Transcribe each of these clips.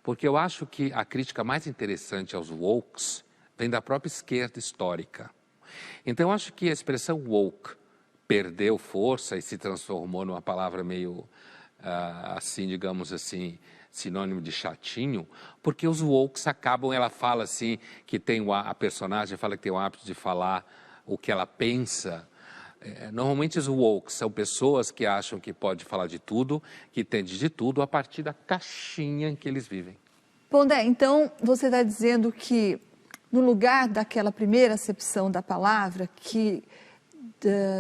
Porque eu acho que a crítica mais interessante aos wokes vem da própria esquerda histórica. Então eu acho que a expressão woke perdeu força e se transformou numa palavra meio, assim, digamos assim, sinônimo de chatinho, porque os wokes acabam, ela fala assim, que tem a personagem fala que tem o hábito de falar o que ela pensa. Normalmente os woke são pessoas que acham que pode falar de tudo, que entende de tudo a partir da caixinha em que eles vivem. Pondé, então você está dizendo que no lugar daquela primeira acepção da palavra que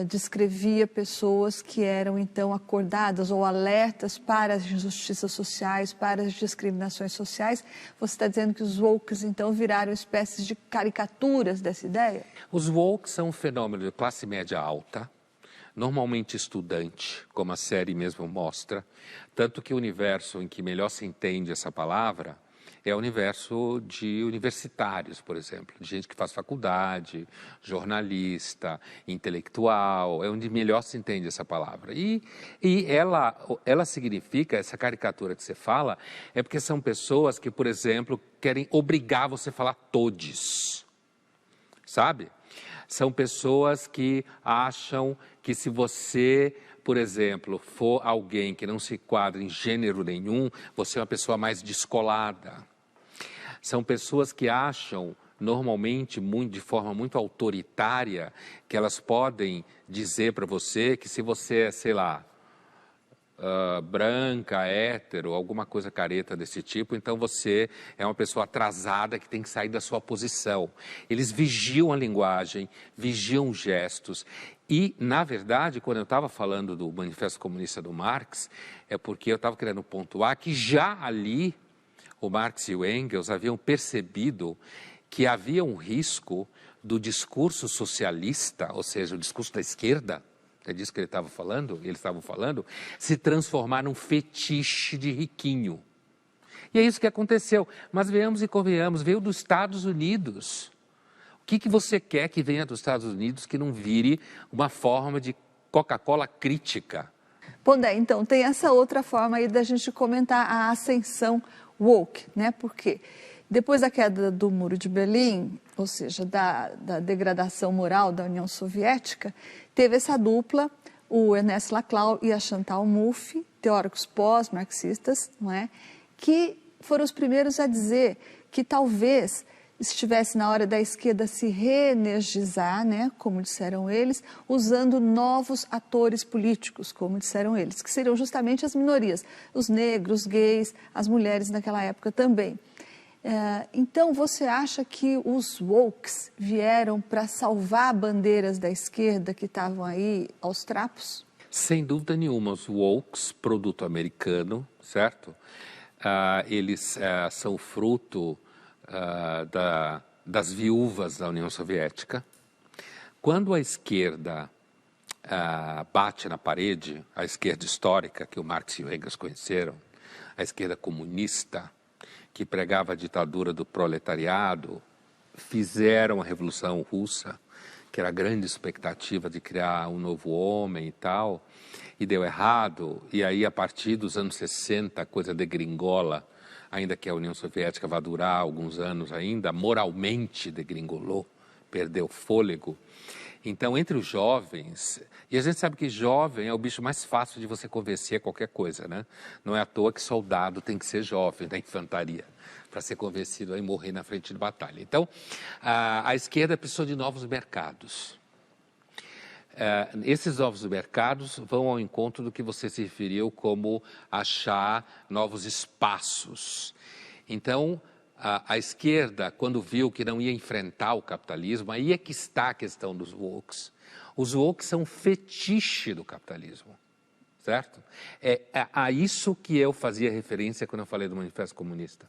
descrevia pessoas que eram então acordadas ou alertas para as injustiças sociais, para as discriminações sociais, você está dizendo que os wokes então viraram espécies de caricaturas dessa ideia? Os wokes são um fenômeno de classe média alta, normalmente estudante, como a série mesmo mostra, tanto que o universo em que melhor se entende essa palavra é o universo de universitários, por exemplo, de gente que faz faculdade, jornalista, intelectual, é onde melhor se entende essa palavra. E ela significa, essa caricatura que você fala, é porque são pessoas que, por exemplo, querem obrigar você a falar todes, sabe? São pessoas que acham que se você, por exemplo, for alguém que não se enquadra em gênero nenhum, você é uma pessoa mais descolada. São pessoas que acham, normalmente, de forma muito autoritária, que elas podem dizer para você que se você é, sei lá, branca, hétero, alguma coisa careta desse tipo, então você é uma pessoa atrasada que tem que sair da sua posição. Eles vigiam a linguagem, vigiam os gestos. E, na verdade, quando eu estava falando do Manifesto Comunista do Marx, é porque eu estava querendo pontuar que já ali o Marx e o Engels haviam percebido que havia um risco do discurso socialista, ou seja, o discurso da esquerda, é disso que eles estavam falando, se transformar num fetiche de riquinho. E é isso que aconteceu. Mas venhamos e convenhamos, veio dos Estados Unidos. O que você quer que venha dos Estados Unidos que não vire uma forma de Coca-Cola crítica? Pondé, então, tem essa outra forma aí da gente comentar a ascensão woke, né? Porque depois da queda do Muro de Berlim, ou seja, da degradação moral da União Soviética, teve essa dupla, o Ernest Laclau e a Chantal Mouffe, teóricos pós-marxistas, não é? Que foram os primeiros a dizer que talvez estivesse na hora da esquerda se reenergizar, né, como disseram eles, usando novos atores políticos, como disseram eles, que seriam justamente as minorias, os negros, os gays, as mulheres naquela época também. Então, você acha que os wokes vieram para salvar bandeiras da esquerda que estavam aí aos trapos? Sem dúvida nenhuma, os wokes, produto americano, certo? Eles são fruto das viúvas da União Soviética. Quando a esquerda bate na parede, a esquerda histórica, que o Marx e o Engels conheceram, a esquerda comunista, que pregava a ditadura do proletariado, fizeram a Revolução Russa, que era a grande expectativa de criar um novo homem e tal, e deu errado, e aí a partir dos anos 60 a coisa degringola, ainda que a União Soviética vá durar alguns anos ainda, moralmente degringolou, perdeu fôlego. Então, entre os jovens, e a gente sabe que jovem é o bicho mais fácil de você convencer a qualquer coisa, né? Não é à toa que soldado tem que ser jovem na infantaria, para ser convencido a morrer na frente de batalha. Então, a esquerda precisou de novos mercados. Esses novos mercados vão ao encontro do que você se referiu como achar novos espaços. Então, a esquerda, quando viu que não ia enfrentar o capitalismo, aí é que está a questão dos wokes. Os wokes são fetiche do capitalismo, certo? É a isso que eu fazia referência quando eu falei do Manifesto Comunista.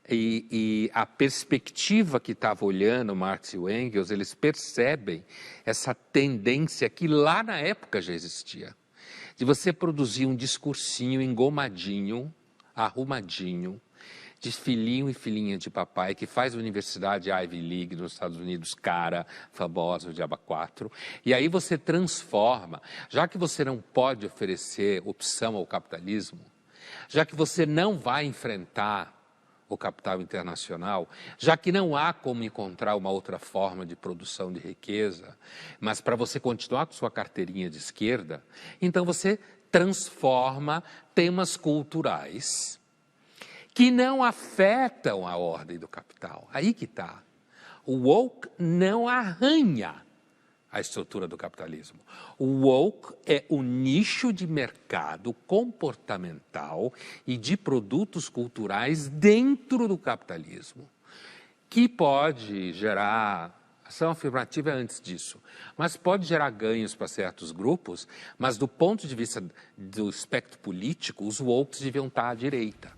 E a perspectiva que estava olhando Marx e o Engels, eles percebem essa tendência que lá na época já existia, de você produzir um discursinho engomadinho, arrumadinho, de filhinho e filhinha de papai, que faz universidade Ivy League nos Estados Unidos, cara, famosa, o Diaba 4, e aí você transforma, já que você não pode oferecer opção ao capitalismo, já que você não vai enfrentar o capital internacional, já que não há como encontrar uma outra forma de produção de riqueza, mas para você continuar com sua carteirinha de esquerda, então você transforma temas culturais que não afetam a ordem do capital. Aí que está. O woke não arranha a estrutura do capitalismo. O woke é o nicho de mercado comportamental e de produtos culturais dentro do capitalismo, que pode gerar ação afirmativa antes disso, mas pode gerar ganhos para certos grupos, mas do ponto de vista do espectro político, os wokes deviam estar à direita.